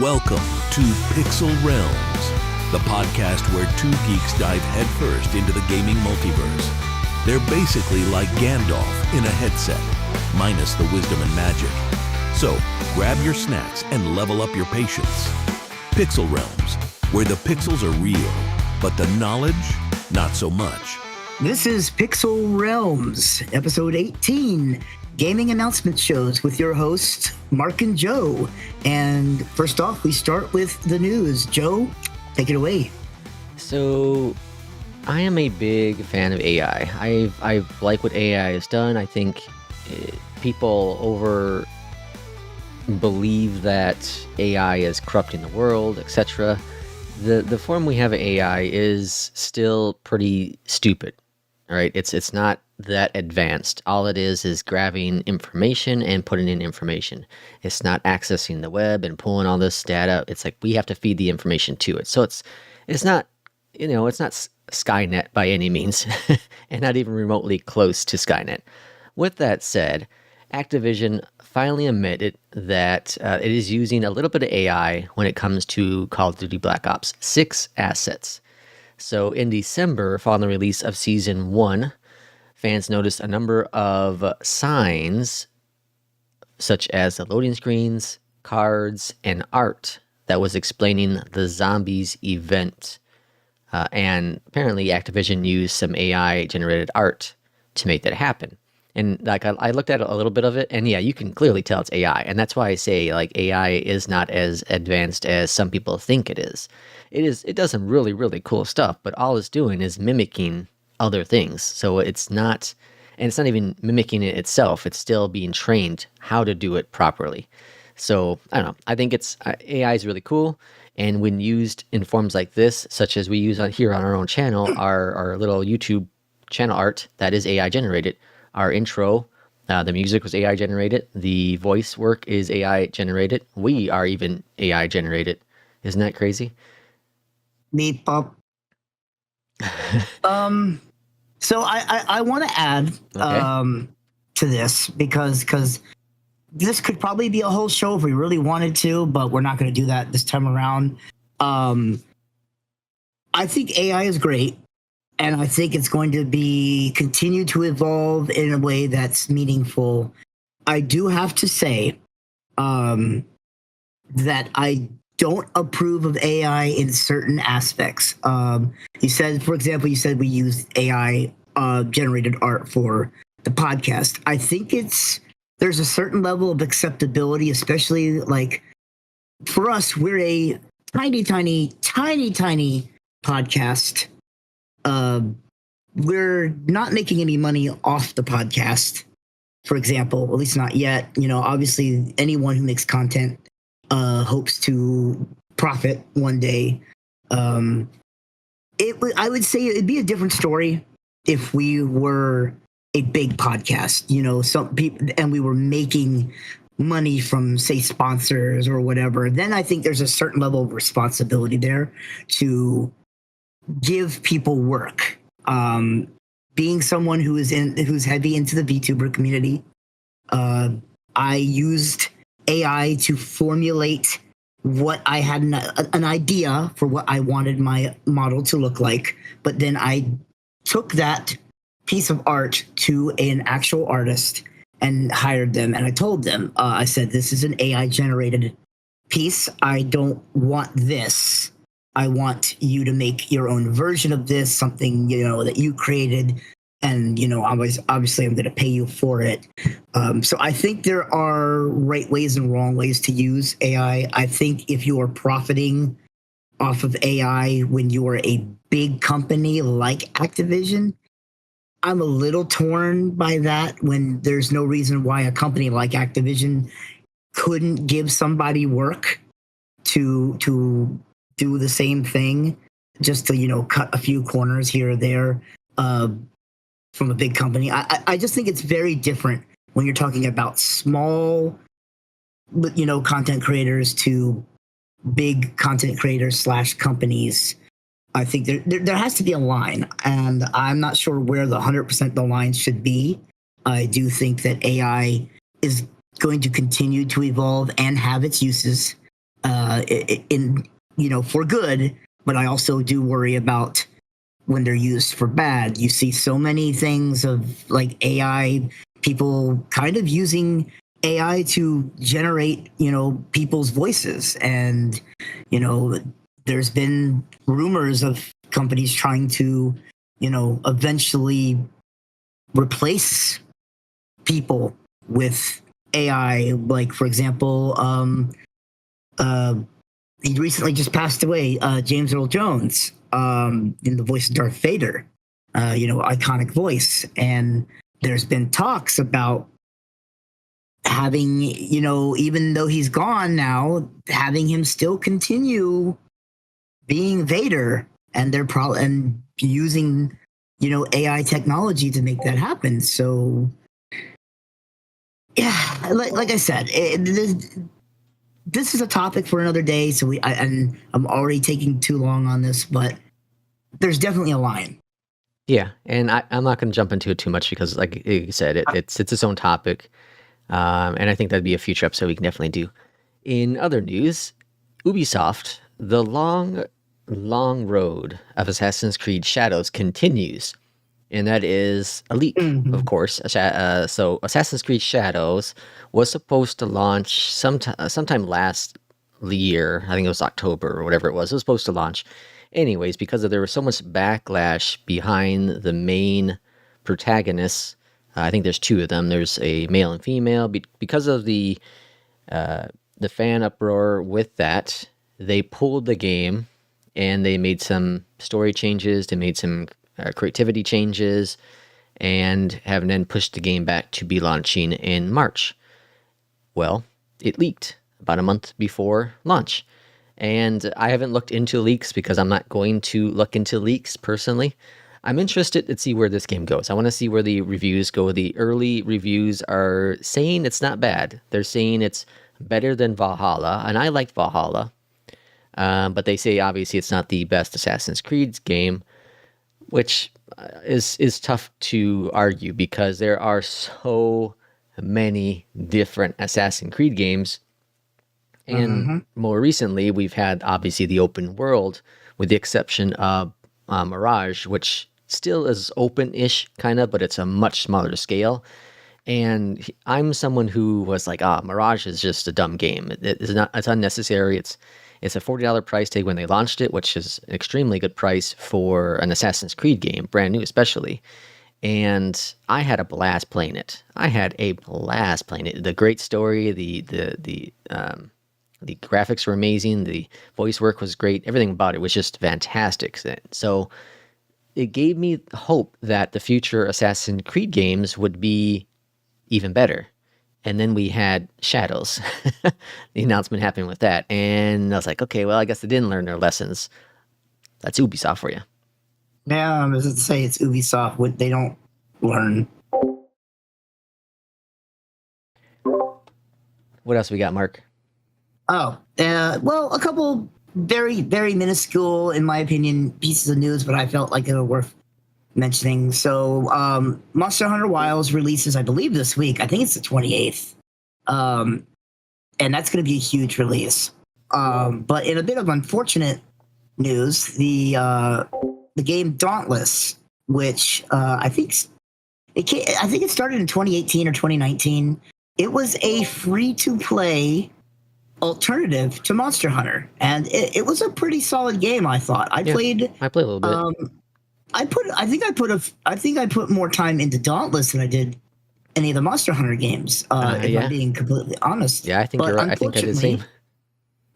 Welcome to Pixel Realms, the podcast where two geeks dive headfirst into the gaming multiverse. They're basically like Gandalf in a headset, minus the wisdom and magic. So, grab your snacks and level up your patience. Pixel Realms, where the pixels are real, but the knowledge, not so much. This is Pixel Realms, episode 18, gaming announcement shows with your hosts, Mark and Joe. And first off, we start with the news. Joe, take it away. So, I am a big fan of AI. I like what AI has done. I think people believe that AI is corrupting the world, etc. The form we have of AI is still pretty stupid. All right, it's not that advanced. All it is grabbing information and putting in information. It's not accessing the web and pulling all this data. It's like we have to feed the information to it. So it's not, it's not Skynet by any means, and not even remotely close to Skynet. With that said, Activision finally admitted that it is using a little bit of AI when it comes to Call of Duty Black Ops 6 assets. So in December, following the release of Season 1, fans noticed a number of signs, such as the loading screens, cards, and art that was explaining the zombies event. And apparently Activision used some AI-generated art to make that happen. And I looked at a little bit of it, and yeah, you can clearly tell it's AI. And that's why I say AI is not as advanced as some people think it is. It does some really, really cool stuff, but all it's doing is mimicking other things. So it's not even mimicking it itself. It's still being trained how to do it properly. So I don't know. I think AI is really cool. And when used in forms like this, such as we use here on our own channel, our little YouTube channel art that is AI generated, our intro, the music was AI generated. The voice work is AI generated. We are even AI generated. Isn't that crazy? Beep pop. So I want to add to this because this could probably be a whole show if we really wanted to, but we're not going to do that this time around. I think AI is great. And I think it's going to continue to evolve in a way that's meaningful. I do have to say that I don't approve of AI in certain aspects. You said, for example, we use AI generated art for the podcast. I think there's a certain level of acceptability, especially for us, we're a tiny podcast. We're not making any money off the podcast, for example, at least not yet. Obviously anyone who makes content hopes to profit one day. I would say it'd be a different story if we were a big podcast, some people, and we were making money from, say, sponsors or whatever. Then I think there's a certain level of responsibility there to give people work. Being someone who's heavy into the VTuber community, I used AI to formulate what I had an idea for what I wanted my model to look like, but then I took that piece of art to an actual artist and hired them, and I told them, I said, this is an AI generated piece. I don't want this. I want you to make your own version of this, something, that you created. And, obviously I'm going to pay you for it. So I think there are right ways and wrong ways to use AI. I think if you are profiting off of AI when you are a big company like Activision, I'm a little torn by that when there's no reason why a company like Activision couldn't give somebody work to do the same thing, just to cut a few corners here or there from a big company. I just think it's very different when you're talking about small content creators to big content creators / companies. I think there has to be a line, and I'm not sure where the 100% the line should be. I do think that AI is going to continue to evolve and have its uses. in for good. But I also do worry about when they're used for bad. You see so many things of like AI, people kind of using AI to generate, people's voices. And, there's been rumors of companies trying to, eventually replace people with AI. Like, for example, he recently just passed away, James Earl Jones, in the voice of Darth Vader, iconic voice. And there's been talks about having, even though he's gone now, having him still continue being Vader, and they're probably and using, AI technology to make that happen. So, yeah, like I said, this is a topic for another day. So and I'm already taking too long on this, but there's definitely a line. Yeah, and I'm not going to jump into it too much because, like you said, it's its own topic, and I think that'd be a future episode we can definitely do. In other news, Ubisoft, the long road of Assassin's Creed Shadows continues, and that is a leak, of course. So Assassin's Creed Shadows was supposed to launch sometime last year. I think it was October or whatever it was. It was supposed to launch. Anyways, because there was so much backlash behind the main protagonists, I think there's two of them. There's a male and female. Because of the fan uproar with that, they pulled the game and they made some story changes. They made some creativity changes and have then pushed the game back to be launching in March. Well, it leaked about a month before launch. And I haven't looked into leaks because I'm not going to look into leaks personally. I'm interested to see where this game goes. I want to see where the reviews go. The early reviews are saying it's not bad. They're saying it's better than Valhalla, and I liked Valhalla. But they say obviously it's not the best Assassin's Creed game, which is tough to argue because there are so many different Assassin's Creed games. And more recently, we've had obviously the open world, with the exception of Mirage, which still is open-ish kind of, but it's a much smaller scale. And I'm someone who was like, Mirage is just a dumb game. It's unnecessary. It's a $40 price tag when they launched it, which is an extremely good price for an Assassin's Creed game, brand new especially. And I had a blast playing it. The great story, the graphics were amazing. The voice work was great. Everything about it was just fantastic. So it gave me hope that the future Assassin's Creed games would be even better. And then we had Shadows. The announcement happened with that. And I was like, okay, well, I guess they didn't learn their lessons. That's Ubisoft for you. Yeah, I was going to say it's Ubisoft. What they don't learn. What else we got, Mark? Oh, well, a couple very, very minuscule, in my opinion, pieces of news, but I felt like they were worth mentioning. So, Monster Hunter Wilds releases, I believe, this week. I think it's the 28th. And that's going to be a huge release. But in a bit of unfortunate news, the game Dauntless, which I think it started in 2018 or 2019. It was a free-to-play alternative to Monster Hunter, and it was a pretty solid game. I thought I played a little bit. I think I put more time into Dauntless than I did any of the Monster Hunter games. If I'm being completely honest. Yeah, I think you're right. I think I did the same.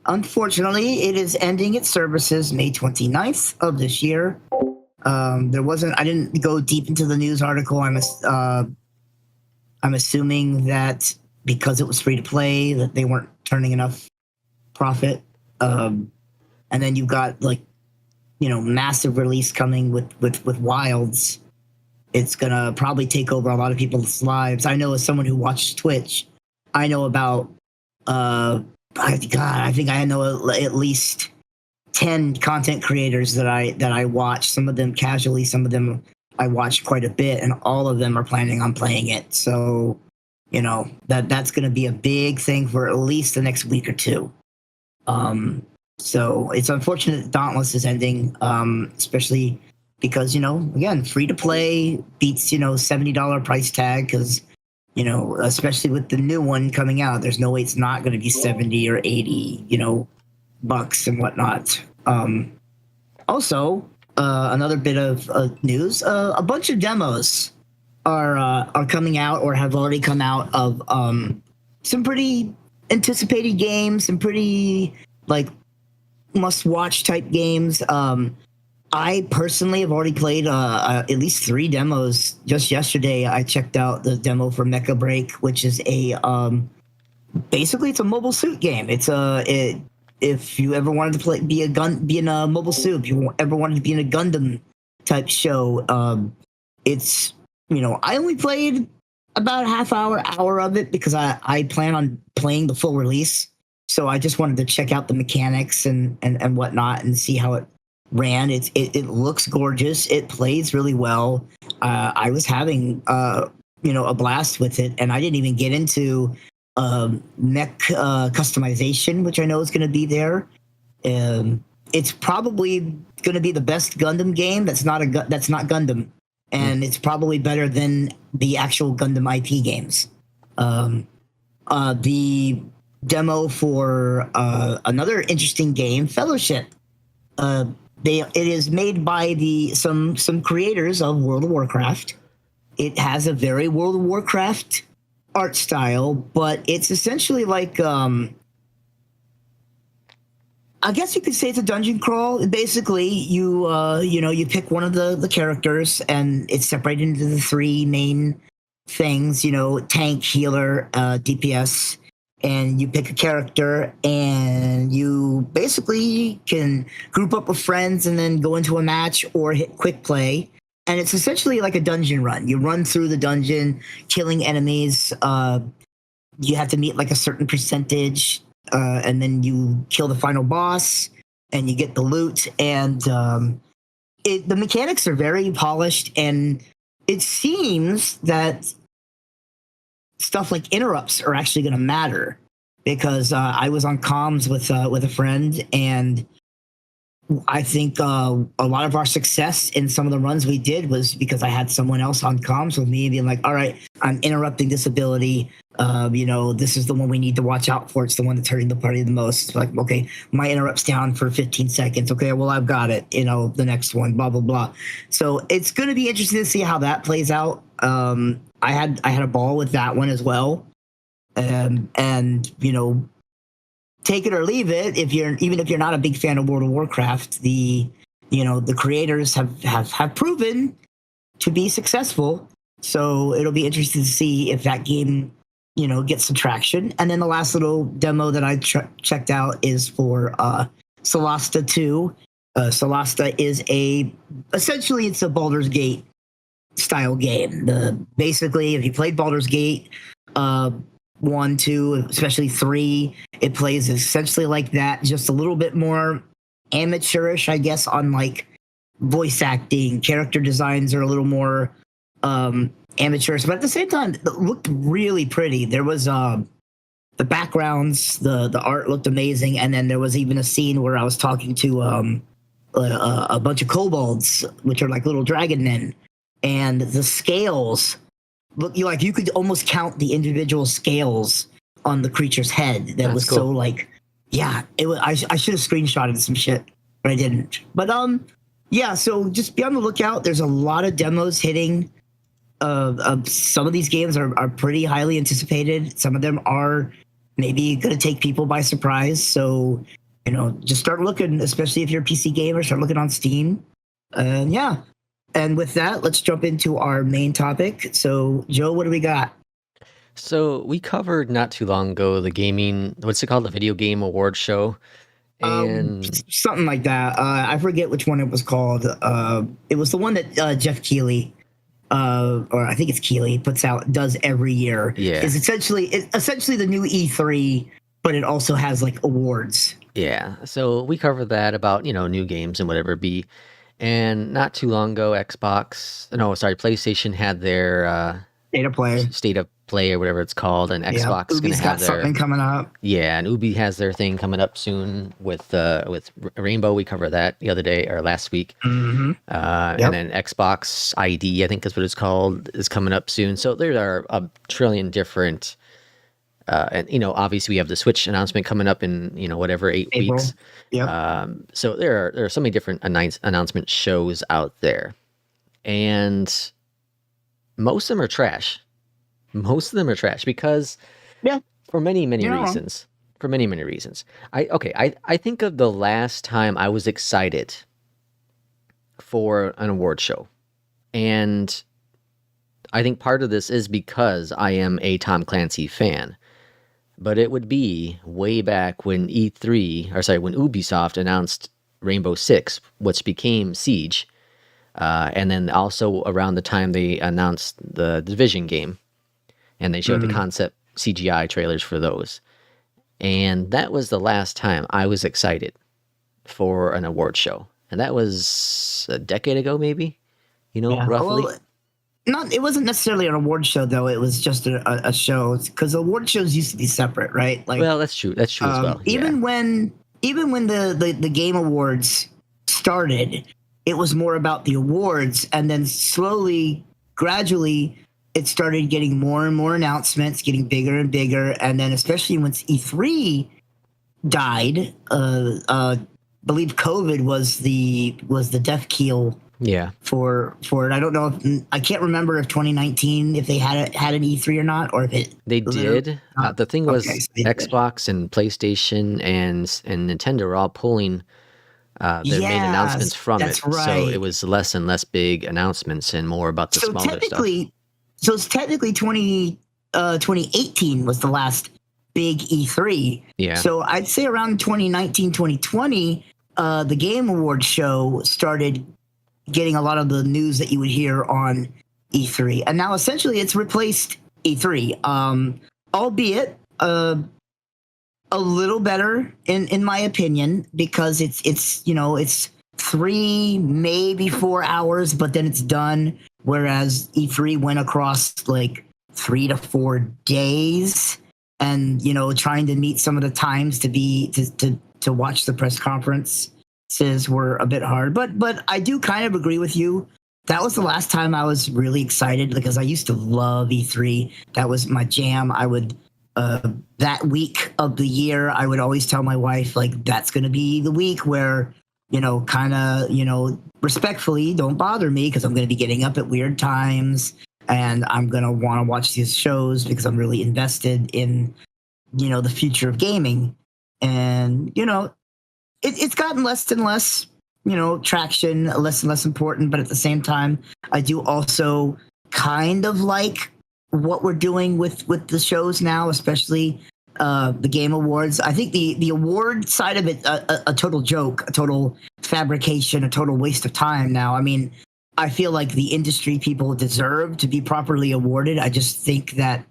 Unfortunately, it is ending its services May 29th of this year. I didn't go deep into the news article. I'm assuming that because it was free to play, that they weren't turning enough profit. And then you've got massive release coming with Wilds. It's gonna probably take over a lot of people's lives. I know as someone who watches Twitch, I know about I think I know at least 10 content creators that I watch. Some of them casually, some of them I watch quite a bit, and all of them are planning on playing it. So, that's going to be a big thing for at least the next week or two. So it's unfortunate that Dauntless is ending, especially because, again, free to play beats, $70 price tag because, especially with the new one coming out, there's no way it's not going to be 70 or 80, bucks and whatnot. Also, another bit of news, a bunch of demos are coming out or have already come out of some pretty anticipated games, some pretty like must-watch type games. I personally have already played at least 3 demos. Just yesterday, I checked out the demo for Mecha Break, which is a basically it's a mobile suit game. If you ever wanted to be in a mobile suit, if you ever wanted to be in a Gundam type show, it's I only played about a half hour of it because I plan on playing the full release. So I just wanted to check out the mechanics and whatnot and see how it ran. It looks gorgeous. It plays really well. I was having a blast with it, and I didn't even get into mech customization, which I know is going to be there. It's probably going to be the best Gundam game that's not Gundam, and it's probably better than the actual Gundam IP games. The demo for another interesting game, Fellowship. It is made by some creators of World of Warcraft. It has a very World of Warcraft art style, but it's essentially like I guess you could say it's a dungeon crawl. Basically, you pick one of the characters, and it's separated into the 3 main things. Tank, healer, DPS. And you pick a character, and you basically can group up with friends and then go into a match or hit quick play. And it's essentially like a dungeon run. You run through the dungeon, killing enemies. You have to meet like a certain percentage, and then you kill the final boss, and you get the loot. And the mechanics are very polished, and it seems that stuff like interrupts are actually going to matter because I was on comms with a friend, and I think a lot of our success in some of the runs we did was because I had someone else on comms with me being like, all right, I'm interrupting this ability. This is the one we need to watch out for. It's the one that's hurting the party the most. It's like, okay, my interrupt's down for 15 seconds. Okay, well, I've got it. The next one, blah, blah, blah. So it's going to be interesting to see how that plays out. I had a ball with that one as well. And take it or leave it. Even if you're not a big fan of World of Warcraft, the creators have proven to be successful. So it'll be interesting to see if that game, gets some traction. And then the last little demo that I checked out is for Solasta 2. Solasta is essentially it's a Baldur's Gate style game. Basically, if you played Baldur's Gate 1, 2, especially 3, it plays essentially like that, just a little bit more amateurish, I guess, on like voice acting. Character designs are a little more amateurish, but at the same time, it looked really pretty. There was the backgrounds, the art looked amazing, and then there was even a scene where I was talking to a bunch of kobolds, which are like little dragon men, and the scales look you could almost count the individual scales on the creature's head. That was cool. So like, yeah, it was. I should have screenshotted some shit, but I didn't. But yeah. So just be on the lookout. There's a lot of demos hitting. Some of these games are pretty highly anticipated. Some of them are maybe going to take people by surprise. So just start looking, especially if you're a PC gamer. Start looking on Steam. Yeah. And with that, let's jump into our main topic. So, Joe, what do we got? So we covered not too long ago the what's it called? The Video Game Awards show. And something like that. I forget which one it was called. It was the one that Jeff Keighley, or I think it's Keighley, does every year. Yeah. It's essentially the new E3, but it also has like awards. Yeah. So we covered that about, new games and whatever it be. And not too long ago, PlayStation had their State of Play. State of Play or whatever it's called, and Yeah, Xbox is going to Ubi's have got something coming up. yeah, and Ubi has their thing coming up soon with Rainbow. We covered that the other day or last week. Mm-hmm. And then Xbox ID, I think is what it's called, is coming up soon. So there are a trillion different, and obviously we have the Switch announcement coming up in whatever 8 weeks. April. Yep. So there are so many different announcement shows out there, and most of them are trash. Most of them are trash because Yeah. for many You're not wrong. reasons. For many reasons. I think of the last time I was excited for an award show, and I think part of this is because I am a Tom Clancy fan. But it would be way back when when Ubisoft announced Rainbow Six, which became Siege, and then also around the time they announced the Division game, and they showed the concept CGI trailers for those. And that was the last time I was excited for an award show. And that was a decade ago, maybe, roughly. Well, it wasn't necessarily an award show, though. It was just a show, because award shows used to be separate, right? Like, well, that's true. That's true as well. Even when the Game Awards started, it was more about the awards, and then slowly, gradually, it started getting more and more announcements, getting bigger and bigger, and then especially once E3 died, believe COVID was the death keel. Yeah. For it, I don't know if I can't remember if 2019 if they had an E3 or not, or if they did. The thing was, so Xbox and PlayStation and Nintendo were all pulling their main announcements from it. Right. So it was less and less big announcements and more about the smaller stuff. So it's technically 2018 was the last big E3. Yeah. So I'd say around 2019, 2020, the Game Awards show started getting a lot of the news that you would hear on E3. And now essentially it's replaced E3, albeit a little better in my opinion, because it's 3, maybe 4 hours, but then it's done. Whereas E3 went across like 3 to 4 days, and trying to meet some of the times to watch the press conferences were a bit hard. But I do kind of agree with you. That was the last time I was really excited, because I used to love E3. That was my jam. I would that week of the year, I would always tell my wife, like, that's going to be the week where kind of, respectfully, don't bother me, because I'm going to be getting up at weird times, and I'm going to want to watch these shows because I'm really invested in, the future of gaming. And, it's gotten less and less, traction, less and less important. But at the same time, I do also kind of like what we're doing with the shows now, especially the Game Awards. I think the award side of it, a total joke, a total fabrication, a total waste of time now. I mean, I feel like the industry people deserve to be properly awarded. I just think that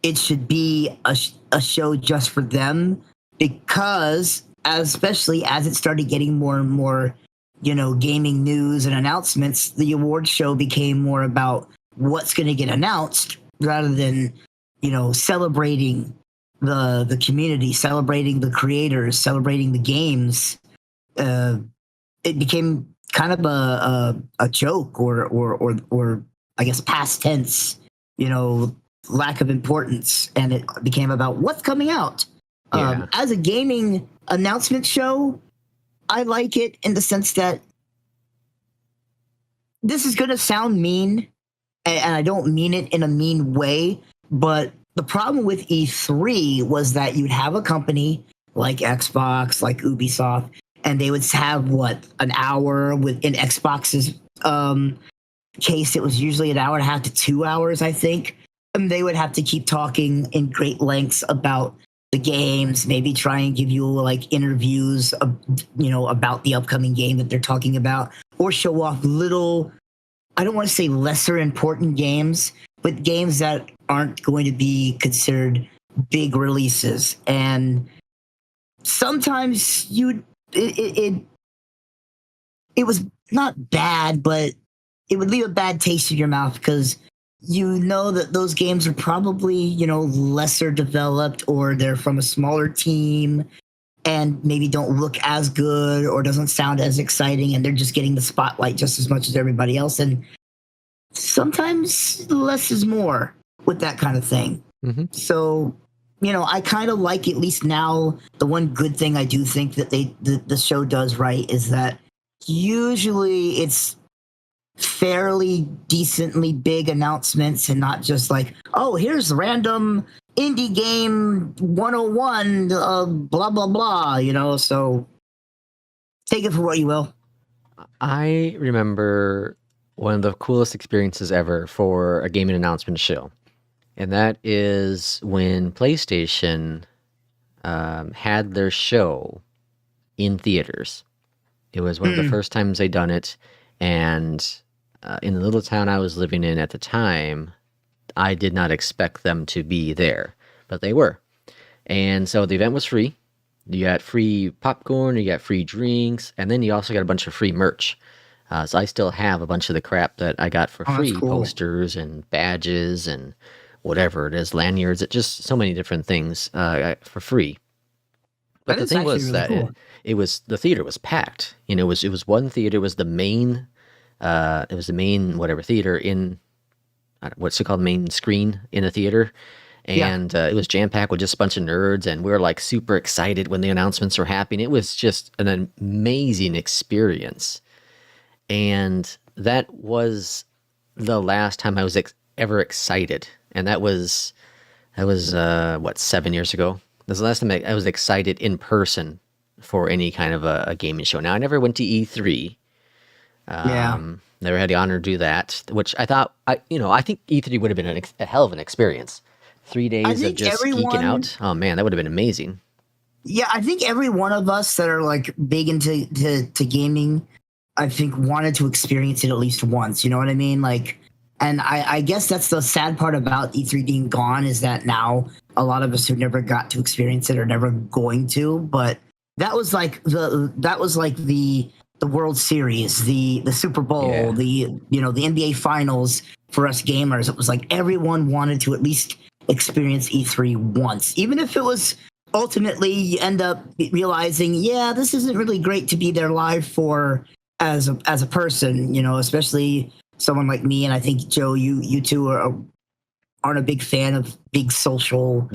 it should be a show just for them, because especially as it started getting more and more, gaming news and announcements, the award show became more about what's going to get announced rather than, celebrating the community, celebrating the creators, celebrating the games. It became kind of a joke or I guess past tense, lack of importance, and it became about what's coming out. Yeah. As a gaming announcement show, I like it in the sense that this is going to sound mean, and I don't mean it in a mean way, but the problem with E3 was that you'd have a company like Xbox, like Ubisoft, and they would have an hour in Xbox's case. It was usually an hour and a half to 2 hours, I think. And they would have to keep talking in great lengths about the games, maybe try and give you like interviews, about the upcoming game that they're talking about, or show off little, I don't want to say lesser important games, but games that aren't going to be considered big releases. And sometimes it was not bad, but it would leave a bad taste in your mouth, because you know that those games are probably, you know, lesser developed, or they're from a smaller team and maybe don't look as good or doesn't sound as exciting, and they're just getting the spotlight just as much as everybody else. And sometimes less is more with that kind of thing. Mm-hmm. So, you know, I kind of like, at least now, the one good thing I do think that the show does right is that usually it's fairly decently big announcements and not just like, oh, here's random indie game 101, blah, blah, blah, you know, so take it for what you will. I remember one of the coolest experiences ever for a gaming announcement show, and that is when PlayStation had their show in theaters. It was one of the first times they'd done it, and in the little town I was living in at the time, I did not expect them to be there, but they were. And so the event was free. You got free popcorn, you got free drinks, and then you also got a bunch of free merch. So I still have a bunch of the crap that I got for free, cool. posters and badges and whatever it is, lanyards, just so many different things for free. But That the is thing actually was really that cool. it was, the theater was packed. You know, it was one theater, it was the main whatever theater in what's it called, main screen in a theater. And it was jam-packed with just a bunch of nerds, and we were like super excited when the announcements were happening. It was just an amazing experience. And that was the last time I was ever excited. And that was what, 7 years ago? That was the last time I was excited in person for any kind of a gaming show. Now, I never went to E3. Never had the honor to do that, which I thought, I think E3 would have been a hell of an experience. 3 days of just geeking out. Oh man, that would have been amazing. Yeah, I think every one of us that are like big into to gaming, I think wanted to experience it at least once. You know what I mean? Like, and I guess that's the sad part about E3 being gone, is that now a lot of us who never got to experience it are never going to. But that was like the World Series, the Super Bowl, the NBA Finals for us gamers. It was like everyone wanted to at least experience E3 once, even if it was ultimately you end up realizing, yeah, this isn't really great to be there live for as a person, you know, especially someone like me. And I think Joe, you two aren't a big fan of big social,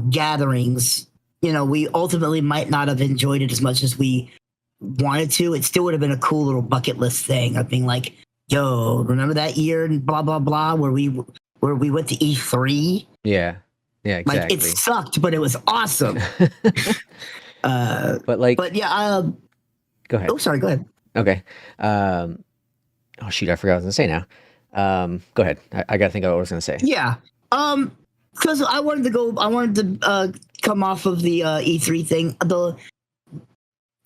gatherings. You know, we ultimately might not have enjoyed it as much as we wanted to. It still would have been a cool little bucket list thing of being like, yo, remember that year and blah blah blah where we went to E3? Yeah, exactly. Like, it sucked, but it was awesome. But yeah. Go ahead. Oh, sorry. Go ahead. Okay. Oh shoot, I forgot what I was gonna say now. Go ahead. I gotta think of what I was gonna say. Yeah. Because I wanted to come off of the E3 thing. The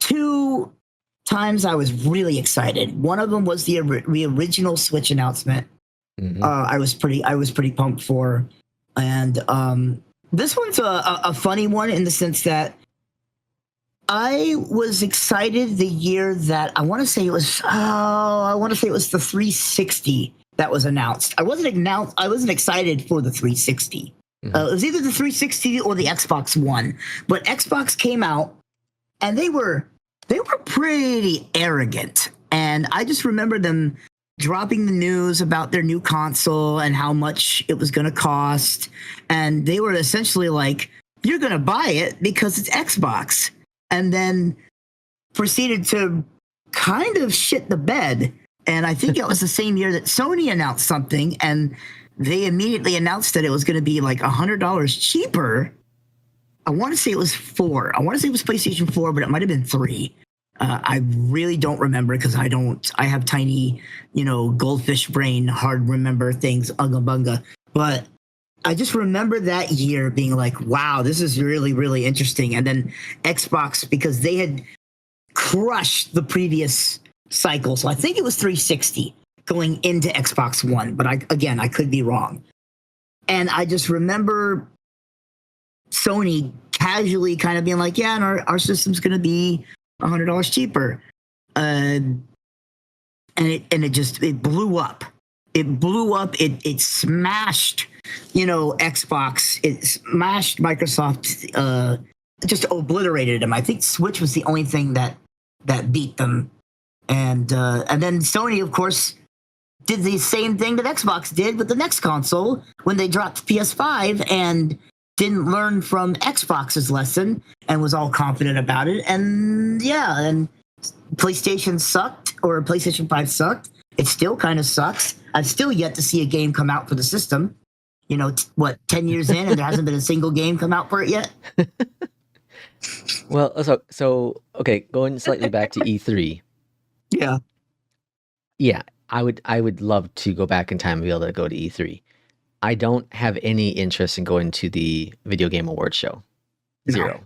two times I was really excited. One of them was the original Switch announcement. Mm-hmm. I was pretty pumped for, and this one's a funny one in the sense that I was excited the year that I want to say it was the 360 that was announced. I wasn't excited for the 360. Mm-hmm. It was either the 360 or the Xbox One, but Xbox came out and they were pretty arrogant, and I just remember them dropping the news about their new console and how much it was going to cost. And they were essentially like, you're going to buy it because it's Xbox. And then proceeded to kind of shit the bed. And I think it was the same year that Sony announced something, and they immediately announced that it was going to be like $100 cheaper. I want to say it was 4. I want to say it was PlayStation 4, but it might have been 3. I really don't remember because I have tiny, goldfish brain, hard remember things, unga bunga. But I just remember that year being like, wow, this is really, really interesting. And then Xbox, because they had crushed the previous cycle. So I think it was 360 going into Xbox One. But I could be wrong. And I just remember Sony casually kind of being like, yeah, and our system's going to be $100 cheaper. And it blew up. it blew up. It smashed, Xbox. It smashed Microsoft. Just obliterated them. I think Switch was the only thing that beat them. And then Sony, of course, did the same thing that Xbox did with the next console when they dropped PS5 and didn't learn from Xbox's lesson and was all confident about it. And and PlayStation sucked, or PlayStation 5 sucked. It still kind of sucks. I've still yet to see a game come out for the system. 10 years in, and there hasn't been a single game come out for it yet? Well, so okay, going slightly back to E3. Yeah. Yeah, I would love to go back in time and be able to go to E3. I don't have any interest in going to the Video Game Awards show. Zero. No.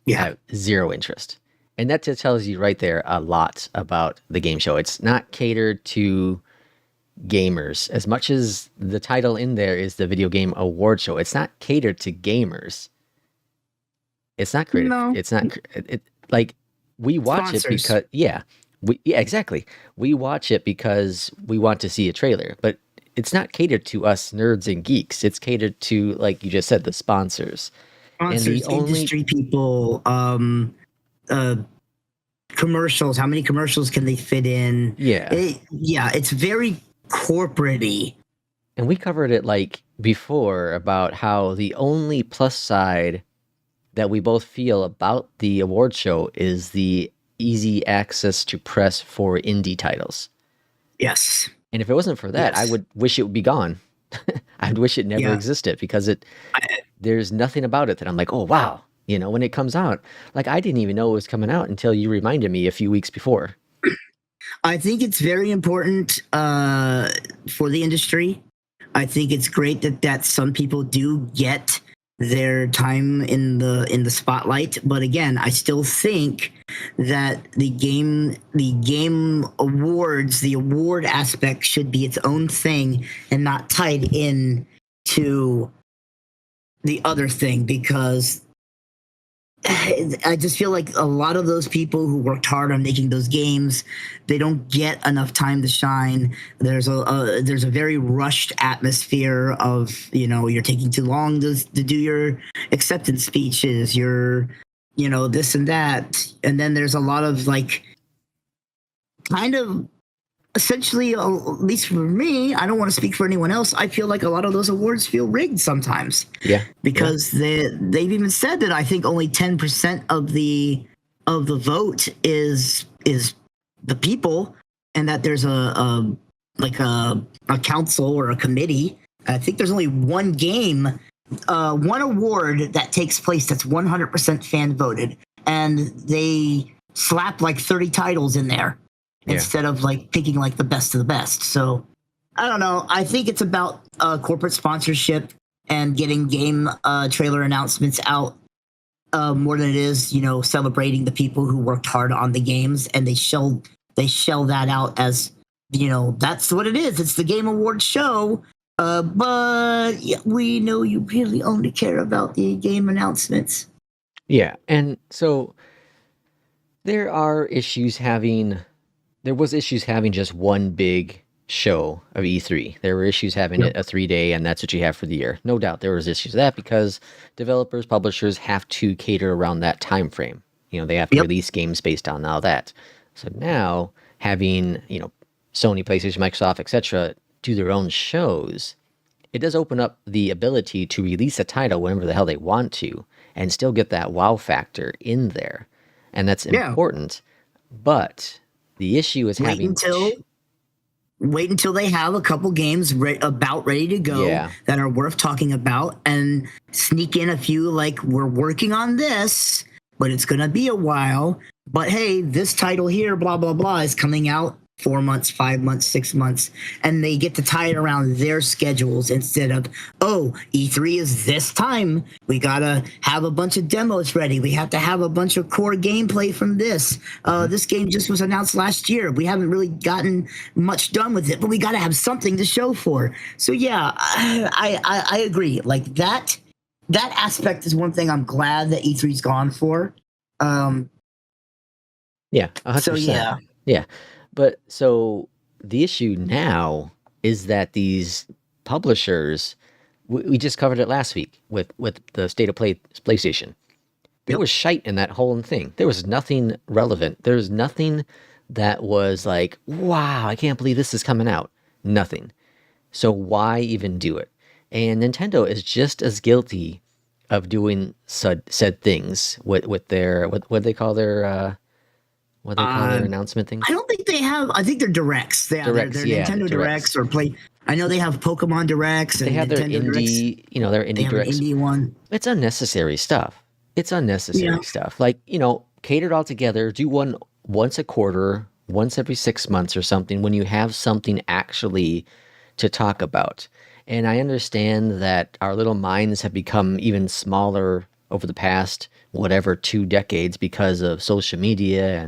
Yeah. I have zero interest. And that just tells you right there a lot about the game show. It's not catered to gamers as much as the title in there is the Video Game Award Show. It's not catered to gamers. It's not created. No. It's not like we watch Sponsors. it because exactly. We watch it because we want to see a trailer, but it's not catered to us nerds and geeks. It's catered to, like you just said, the sponsors. Sponsors, industry people, commercials. How many commercials can they fit in? Yeah. It's very corporate-y. And we covered it like before about how the only plus side that we both feel about the award show is the easy access to press for indie titles. Yes. And if it wasn't for that, Yes. I would wish it would be gone. I'd wish it never Yeah. existed because there's nothing about it that I'm like, oh, wow. When it comes out, like I didn't even know it was coming out until you reminded me a few weeks before. I think it's very important for the industry. I think it's great that some people do get their time in the spotlight. But again, I still think that the game awards, the award aspect should be its own thing and not tied in to the other thing, because I just feel like a lot of those people who worked hard on making those games, they don't get enough time to shine. There's a very rushed atmosphere of, you're taking too long to do your acceptance speeches, you're, this and that. And then there's a lot of like kind of essentially, at least for me, I don't want to speak for anyone else, I feel like a lot of those awards feel rigged sometimes. Yeah. Because they've even said that I think only 10% of the vote is the people, and that there's a council or a committee. I think there's only one game, one award that takes place that's 100% fan voted, and they slap like 30 titles in there. Yeah. Instead of like picking like the best of the best. So I don't know. I think it's about corporate sponsorship and getting game trailer announcements out more than it is, celebrating the people who worked hard on the games, and they shell that out as, that's what it is. It's the Game Awards show. But we know you really only care about the game announcements. Yeah. And so there was issues having just one big show of E3. There were issues having it a 3-day, and that's what you have for the year. No doubt there was issues with that because developers, publishers have to cater around that time frame. They have to release games based on all that. So now having, Sony, PlayStation, Microsoft, etc., do their own shows, it does open up the ability to release a title whenever the hell they want to and still get that wow factor in there. And that's important. But the issue is wait until they have a couple games about ready to go that are worth talking about, and sneak in a few like, we're working on this, but it's going to be a while. But hey, this title here, blah, blah, blah, is coming out 4 months, 5 months, 6 months, and they get to tie it around their schedules instead of, oh, E3 is this time. We got to have a bunch of demos ready. We have to have a bunch of core gameplay from this. This game just was announced last year. We haven't really gotten much done with it, but we got to have something to show for. So yeah, I agree. Like that aspect is one thing I'm glad that E3's gone for. Yeah, 100%. So yeah. Yeah. But so the issue now is that these publishers, we just covered it last week with the state of PlayStation. There was shite in that whole thing. There was nothing relevant. There was nothing that was like, wow, I can't believe this is coming out. Nothing. So why even do it? And Nintendo is just as guilty of doing said things with their what do they call their announcement things? I don't think they have. I think they're directs. Directs, they're yeah, Nintendo directs or play. I know they have Pokemon directs. And they have their Nintendo indie, directs. their indie They have directs. an indie one. It's unnecessary stuff. It's unnecessary stuff. Like, catered all together, do one once a quarter, once every 6 months or something when you have something actually to talk about. And I understand that our little minds have become even smaller over the past, 2 decades because of social media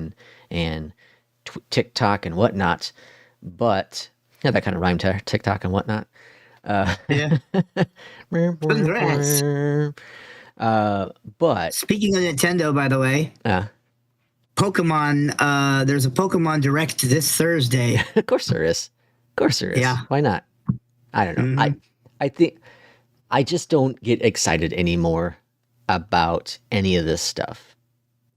and TikTok and whatnot. But, yeah, that kind of rhymed to TikTok and whatnot. Yeah. Congrats. But Speaking of Nintendo, by the way, Pokemon. There's a Pokemon Direct this Thursday. of course there is. Of course there is. Yeah. Why not? I don't know. I think I just don't get excited anymore about any of this stuff.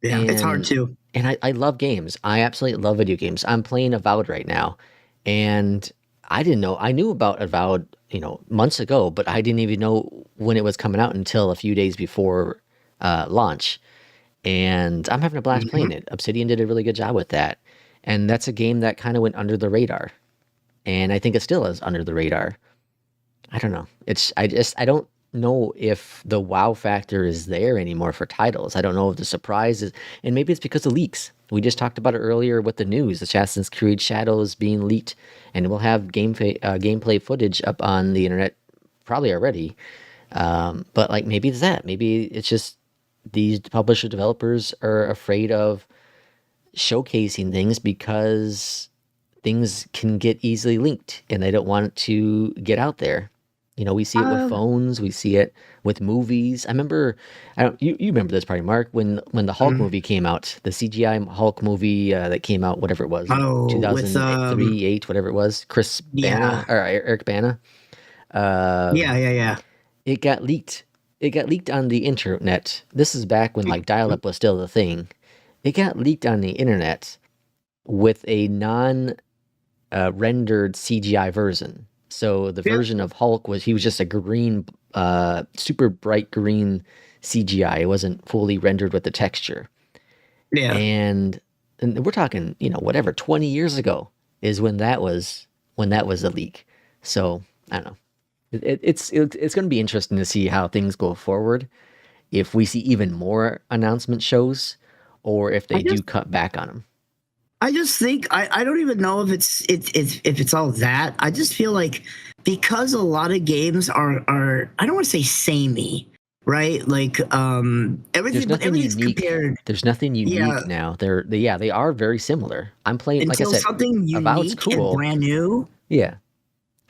Yeah, it's hard to. And I love games. I absolutely love video games. I'm playing Avowed right now, and I didn't know. I knew about Avowed, months ago, but I didn't even know when it was coming out until a few days before launch. And I'm having a blast playing it. Obsidian did a really good job with that, and that's a game that kind of went under the radar, and I think it still is under the radar. I don't know. I don't know if the wow factor is there anymore for titles. I don't know if the surprise is, and maybe it's because of leaks. We just talked about it earlier with the news, Assassin's Creed Shadows being leaked, and we'll have gameplay footage up on the internet probably already. But like maybe it's that. Maybe it's just these publisher developers are afraid of showcasing things because things can get easily leaked, and they don't want it to get out there. We see it with phones. We see it with movies. I remember, you remember this probably, Mark, when the Hulk movie came out, the CGI Hulk movie that came out, whatever it was, 2003, 8, whatever it was, Chris Bana, or Eric Bana. Yeah. It got leaked. It got leaked on the internet. This is back when like dial-up was still the thing. It got leaked on the internet with a non-rendered CGI version. So the version of Hulk he was just a green, super bright green CGI. It wasn't fully rendered with the texture. Yeah. And we're talking, 20 years ago is when that was a leak. So I don't know. It's going to be interesting to see how things go forward. If we see even more announcement shows, or if they do cut back on them. I just think I don't even know if it's all that. I just feel like because a lot of games are I don't want to say samey, right? Like everything's compared. There's nothing unique now. They are very similar. I'm playing like I said, something unique cool. and brand new. Yeah.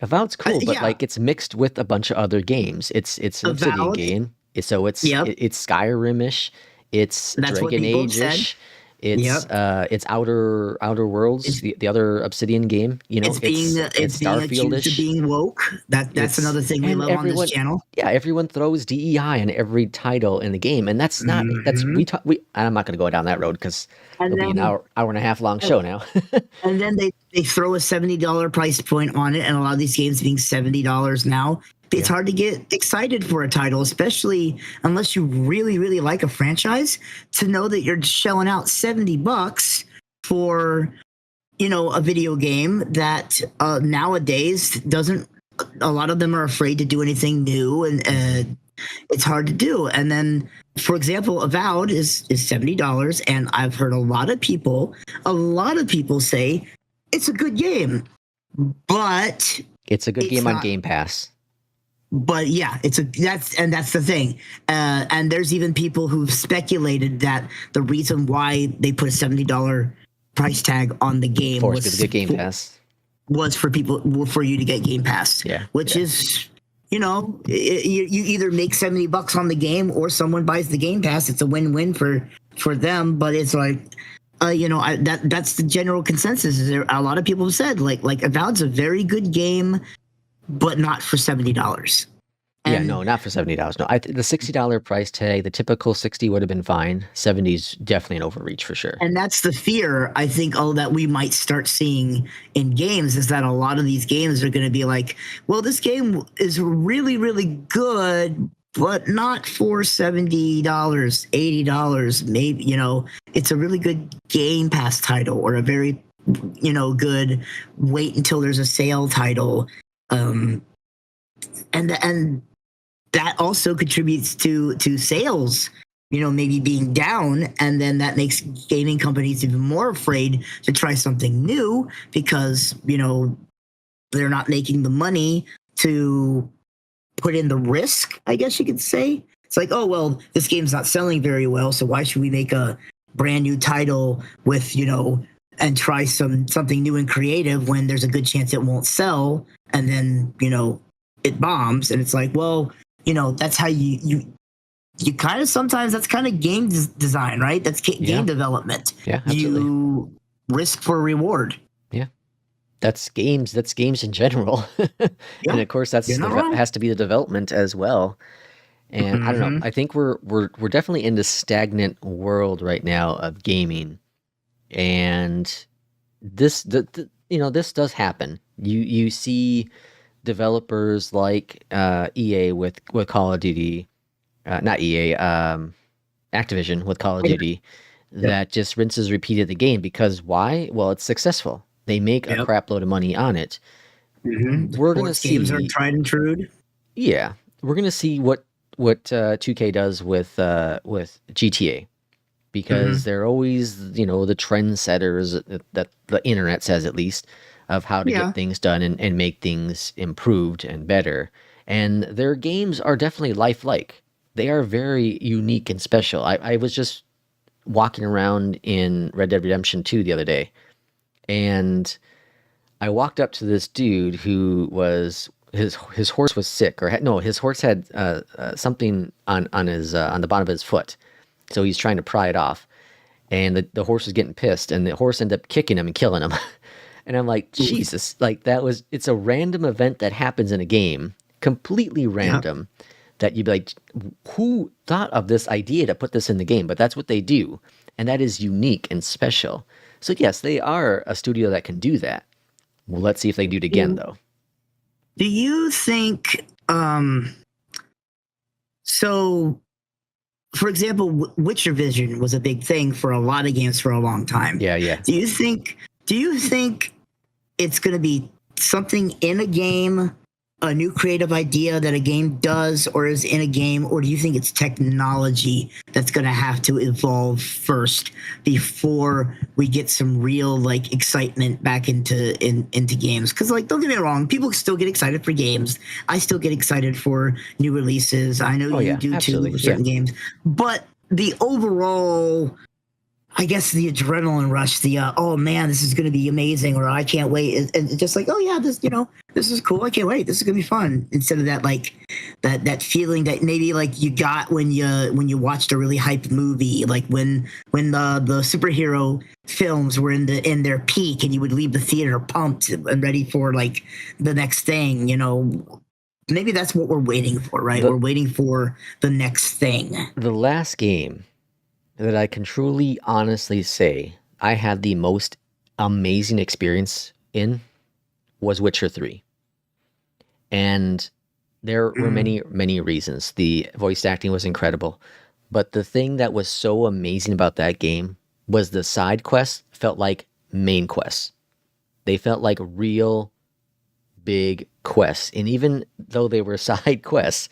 Avowed's cool, but like it's mixed with a bunch of other games. It's an Obsidian game. So it's Skyrim-ish. It's Dragon Age-ish. It's Outer Worlds, the other Obsidian game. It's being accused of being woke. That's another thing we love on this channel. Yeah, everyone throws DEI in every title in the game, and that's not I'm not going to go down that road because it'll be an hour and a half long show now. And then they throw a $70 price point on it, and a lot of these games being $70 now. It's hard to get excited for a title, especially unless you really, really like a franchise, to know that you're shelling out $70 for, a video game that nowadays doesn't. A lot of them are afraid to do anything new, and it's hard to do. And then, for example, Avowed is $70, and I've heard a lot of people say it's a good game, but it's a good game on Game Pass. But yeah, that's the thing. And there's even people who've speculated that the reason why they put a $70 price tag on the game was to get Game Pass. Was for you to get Game Pass. Yeah. Which is, you either make $70 on the game or someone buys the Game Pass. It's a win-win for them. But it's like, That's the general consensus. Is there, a lot of people have said like Avowed's a very good game, but not for $70. Yeah, And no, not for $70. No, the $60 price tag, the typical 60 would have been fine. 70's definitely an overreach for sure. and that's the fear I think that we might start seeing in games, is that a lot of these games are going to be like, well, this game is really really good, but not for $70, $80, maybe, it's a really good Game Pass title, or a very, good wait until there's a sale title. And that also contributes to sales, maybe being down, and then that makes gaming companies even more afraid to try something new, because they're not making the money to put in the risk, I guess you could say. It's like, oh well, this game's not selling very well, so why should we make a brand new title with and try something new and creative when there's a good chance it won't sell, and then it bombs. And it's like, well, that's how you kind of, sometimes that's kind of game design, right? That's game development. Yeah, absolutely. You risk for reward. Yeah, that's games. That's games in general. Yeah. And of course, has to be the development as well. And I don't know. I think we're definitely in this stagnant world right now of gaming, and this this does happen. You see developers like EA with Call of Duty, not EA, Activision with Call of Duty, that just rinses repeated the game, because why? Well, it's successful. They make a crap load of money on it. We're gonna see games are tried and true. Yeah, we're gonna see what 2K does with GTA, because they're always the trendsetters, that the internet says, at least, of how to get things done and make things improved and better. And their games are definitely lifelike. They are very unique and special. I was just walking around in Red Dead Redemption 2 the other day, and I walked up to this dude who was his horse was sick, or his horse had something on his on the bottom of his foot, so he's trying to pry it off, and the horse was getting pissed, and the horse ended up kicking him and killing him. And I'm like, Jesus, like it's a random event that happens in a game, completely random, that you'd be like, who thought of this idea to put this in the game? But that's what they do, and that is unique and special. So yes, they are a studio that can do that. Well, let's see if they do it again, though. Do you think, so, for example, Witcher Vision was a big thing for a lot of games for a long time. Yeah. Do you think it's going to be something in a game, a new creative idea that a game does or is in a game, or do you think it's technology that's going to have to evolve first before we get some real excitement back into games? Because don't get me wrong, people still get excited for games. I still get excited for new releases. I know you do too for certain games, but the overall, I guess, the adrenaline rush, the oh man, this is going to be amazing, or I can't wait, and just like, oh yeah, this is cool, I can't wait, this is going to be fun, instead of that that feeling that maybe you got when you watched a really hyped movie, when the superhero films were in their peak, and you would leave the theater pumped and ready for the next thing. Maybe that's what we're waiting for, right? We're waiting for the next thing. The last game that I can truly honestly say I had the most amazing experience in was Witcher 3. And there were many, many reasons. The voice acting was incredible. But the thing that was so amazing about that game was the side quests felt like main quests. They felt like real big quests. And even though they were side quests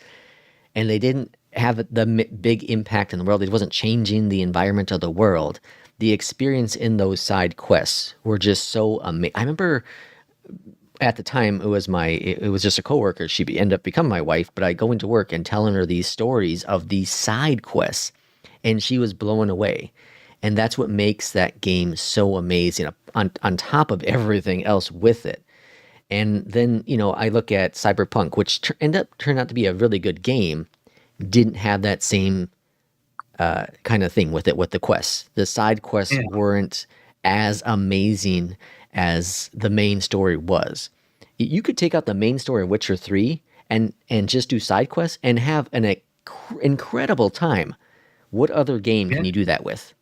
and they didn't have the big impact in the world, it wasn't changing the environment of the world, the experience in those side quests were just so amazing. I remember at the time it was just a coworker. She ended up becoming my wife, but I go into work and telling her these stories of these side quests, and she was blown away. And that's what makes that game so amazing, on top of everything else with it. And then, I look at Cyberpunk, which turned out to be a really good game, didn't have that same kind of thing with it, with the quests. The side quests Yeah. weren't as amazing as the main story was. You could take out the main story of Witcher 3 and just do side quests and have an incredible time. What other game Yeah. can you do that with?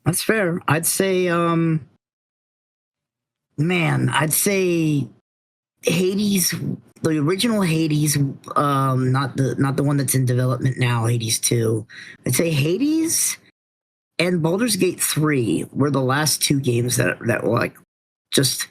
That's fair. I'd say, I'd say Hades, the original Hades, not the one that's in development now, Hades 2. I'd say Hades and Baldur's Gate 3 were the last two games that were like just,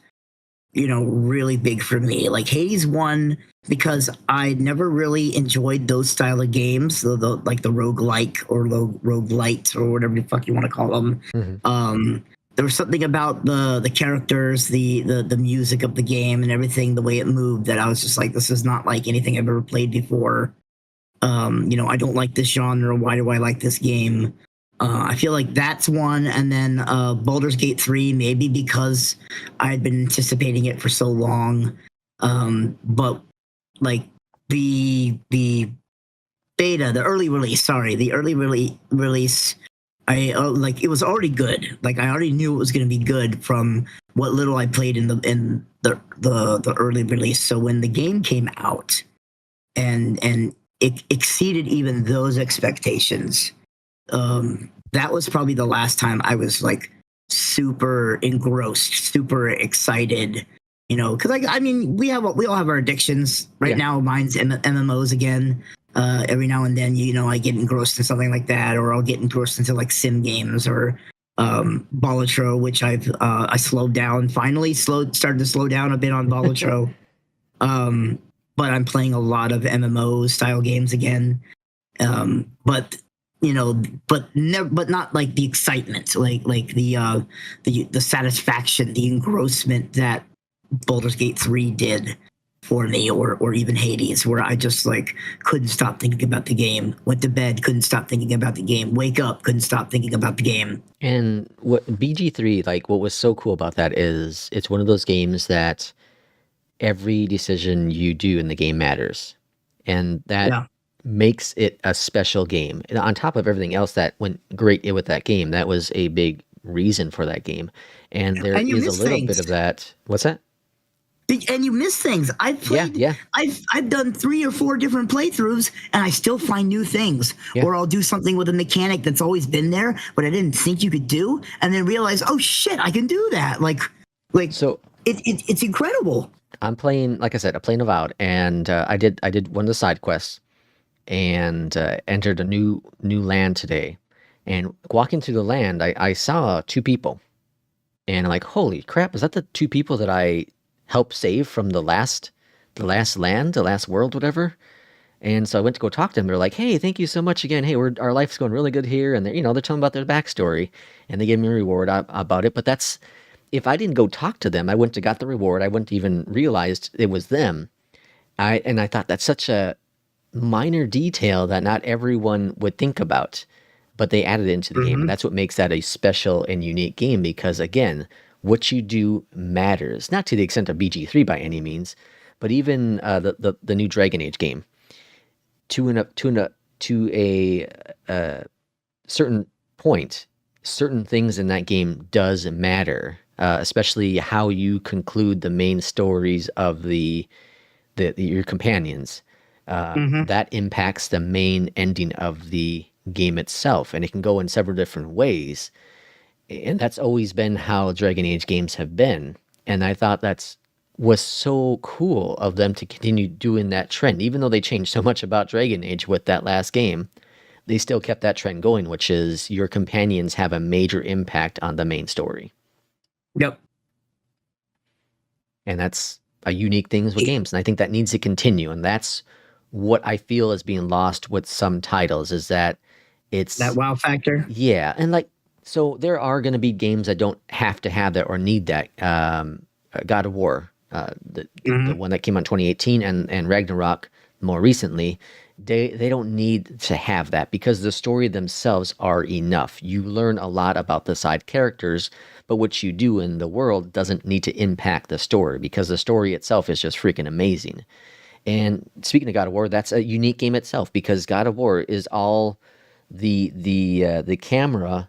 really big for me. Like Hades 1, because I never really enjoyed those style of games, like the roguelike or roguelite or whatever the fuck you want to call them. Mm-hmm. There was something about the characters, the music of the game and everything, the way it moved, that I was just like, this is not like anything I've ever played before. I don't like this genre. Why do I like this game? I feel like that's one. And then Baldur's Gate 3, maybe because I had been anticipating it for so long. But like the beta, the early release, I like, it was already good. Like I already knew it was going to be good from what little I played in the early release. So when the game came out and it exceeded even those expectations, that was probably the last time I was like super engrossed, super excited. Because I mean, we all have our addictions right now. Mine's MMOs again. Every now and then, I get engrossed in something like that, or I'll get engrossed into like sim games or Balatro, which I slowed down. Finally, started to slow down a bit on Balatro. But I'm playing a lot of MMO style games again. But not like the excitement, like the satisfaction, the engrossment that Baldur's Gate 3 did for me, or even Hades, where I just like couldn't stop thinking about the game. Went to bed, couldn't stop thinking about the game. Wake up, couldn't stop thinking about the game. And what BG3, like what was so cool about that is it's one of those games that every decision you do in the game matters. And that makes it a special game. And on top of everything else that went great with that game, that was a big reason for that game. And there is a little bit of that. What's that? And you miss things. I've played. Yeah. I've done 3 or 4 different playthroughs, and I still find new things. Yeah. Or I'll do something with a mechanic that's always been there, but I didn't think you could do, and then realize, oh shit, I can do that. Like so. It's incredible. I'm playing, like I said, I'm playing Avowed, and I did one of the side quests, and entered a new land today. And walking through the land, I saw 2 people, and I'm like, holy crap, is that the 2 people that I help save from the last land, the last world, whatever? And so I went to go talk to them. They're like, hey, thank you so much again. Hey, our life's going really good here. And they're telling about their backstory, and they gave me a reward about it. But that's, if I didn't go talk to them, I wouldn't have got the reward. I wouldn't even realized it was them. I thought that's such a minor detail that not everyone would think about, but they added it into the game. And that's what makes that a special and unique game, because again, what you do matters, not to the extent of BG3 by any means, but even the new Dragon Age game. To a certain point, certain things in that game does matter, especially how you conclude the main stories of your companions. That impacts the main ending of the game itself, and it can go in several different ways. And that's always been how Dragon Age games have been. And I thought was so cool of them to continue doing that trend. Even though they changed so much about Dragon Age with that last game, they still kept that trend going, which is your companions have a major impact on the main story. Yep. And that's a unique thing with games. And I think that needs to continue. And that's what I feel is being lost with some titles, is that it's that wow factor. Yeah. And so there are going to be games that don't have to have that or need that. God of War, the one that came out in 2018, and Ragnarok more recently, they don't need to have that, because the story themselves are enough. You learn a lot about the side characters, but what you do in the world doesn't need to impact the story, because the story itself is just freaking amazing. And speaking of God of War, that's a unique game itself, because God of War is all the camera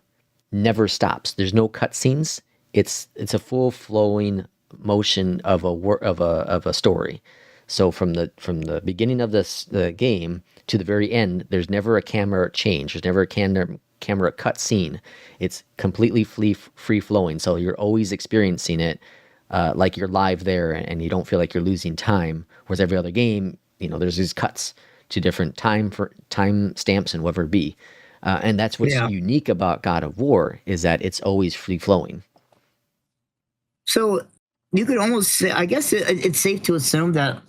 never stops. There's no cutscenes. It's a full flowing motion of a story. So from the beginning of the game to the very end, there's never a camera change. There's never a camera cut scene. It's completely free flowing. So you're always experiencing it like you're live there, and you don't feel like you're losing time. Whereas every other game, there's these cuts to different time stamps and whatever it be. And that's what's Yeah. unique about God of War, is that it's always free flowing. So you could almost say, I guess it's safe to assume that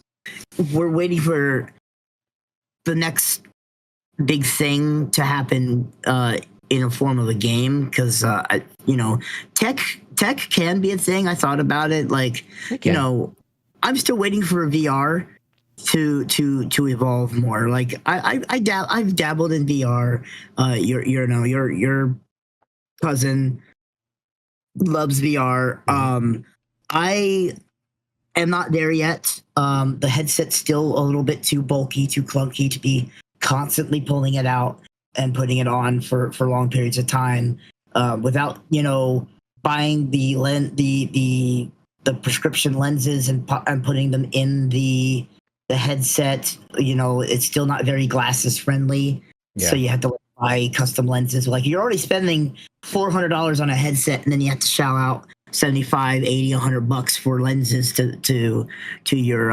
we're waiting for the next big thing to happen in a form of a game, because tech can be a thing. I thought about it, like, I'm still waiting for VR to evolve more. Like I've dabbled in VR. Your cousin loves VR. I am not there yet. The headset's still a little bit too bulky, too clunky to be constantly pulling it out and putting it on for long periods of time without buying the prescription lenses and putting them in the headset. It's still not very glasses friendly. Yeah. So you have to buy custom lenses. Like, you're already spending $400 on a headset, and then you have to shell out 75, 80, $100 for lenses to your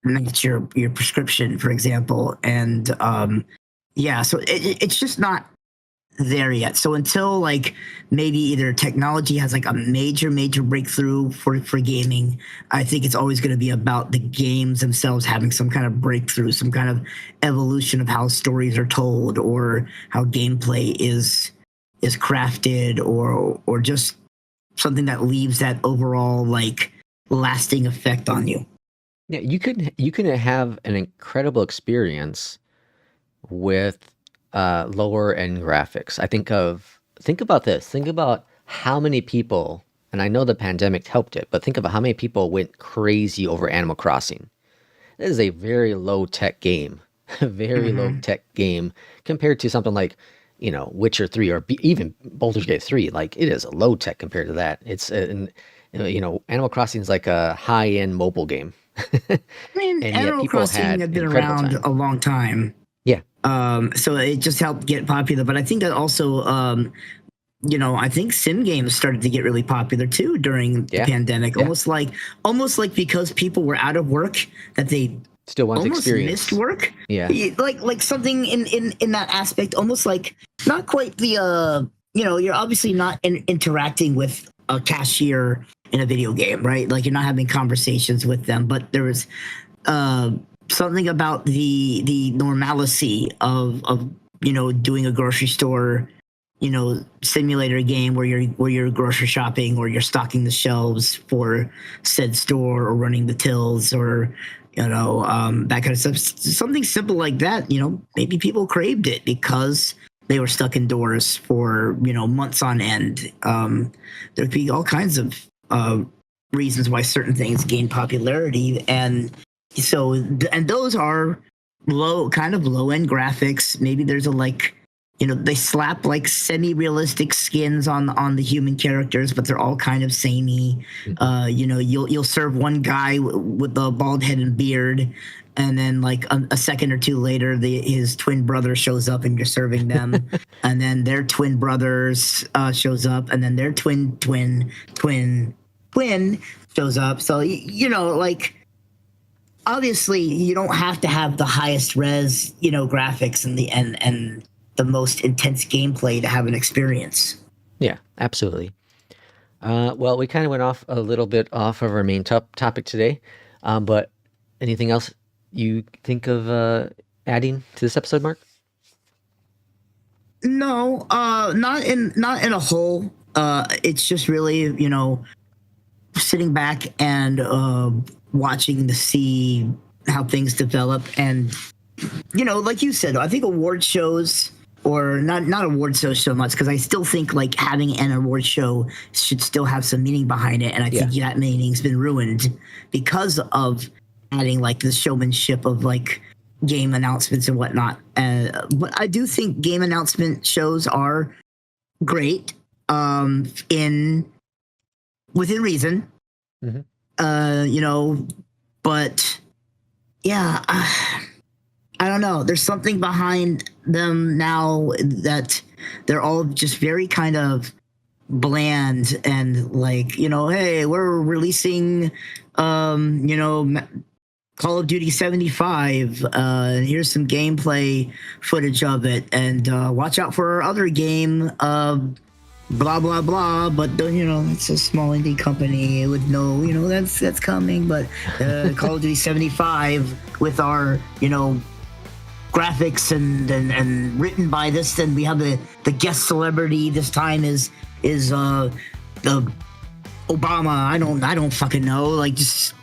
match your prescription, for example. And so it's just not there yet. So until, like, maybe either technology has like a major breakthrough for gaming, I think it's always going to be about the games themselves having some kind of breakthrough, some kind of evolution of how stories are told, or how gameplay is crafted, or just something that leaves that overall, like, lasting effect on you. Yeah, you could have an incredible experience with lower end graphics. Think about this. Think about how many people, and I know the pandemic helped it, but think about how many people went crazy over Animal Crossing. This is a very low tech game, low tech game compared to something like, Witcher 3 or even Baldur's Gate 3. Like, it is a low tech compared to that. It's Animal Crossing is like a high end mobile game. I mean, Animal Crossing had been around a long time. Yeah. So it just helped get popular. But I think that also, I think sim games started to get really popular too during the pandemic. Yeah. Almost like because people were out of work, that they still want to almost experience. missed work. Yeah. Like something in that aspect, almost like not quite the you're obviously not interacting with a cashier in a video game, right? Like, you're not having conversations with them, but there was something about the normalcy of doing a grocery store simulator game where you're grocery shopping, or you're stocking the shelves for said store, or running the tills, or that kind of stuff. Something simple like that. Maybe people craved it because they were stuck indoors for months on end. There could be all kinds of reasons why certain things gain popularity, and so and those are low end graphics. Maybe there's they slap like semi-realistic skins on the human characters, but they're all kind of samey. You'll serve one guy with the bald head and beard, and then like a second or two later, his twin brother shows up, and you're serving them, and then their twin brothers shows up, and then their twin shows up. So like, obviously you don't have to have the highest res graphics and the most intense gameplay to have an experience. Yeah, absolutely. Well, we kind of went off a little bit off of our main topic today, but anything else you think of adding to this episode, Mark? No, not in a whole. It's just really sitting back and watching to see how things develop, and like you said, I think award shows, or not award shows so much, because I still think like having an award show should still have some meaning behind it, and I think that meaning's been ruined because of adding like the showmanship of like game announcements and whatnot. But I do think game announcement shows are great, in within reason. You know, but yeah, I don't know. There's something behind them now that they're all just very kind of bland and like, you know, hey, we're releasing, you know, Call of Duty 75. Here's some gameplay footage of it, and watch out for our other game, blah blah blah. But you know, it's a small indie company with no, you know, that's coming. But Call of Duty 75 with our, you know, graphics and written by this, and we have the guest celebrity this time is the Obama. I don't fucking know. Like, just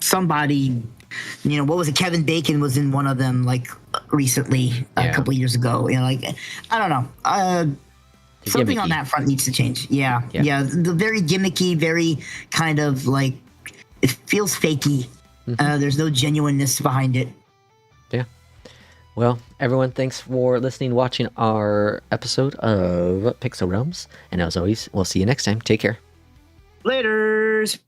somebody. You know, what was it? Kevin Bacon was in one of them, like, recently, a couple of years ago. You know, like, I don't know. Something on that front needs to change. Yeah. The very gimmicky, very kind of like, it feels fakey. There's no genuineness behind it. Yeah. Well, everyone, thanks for listening, watching our episode of Pixel Realms. And as always, we'll see you next time. Take care. Laters.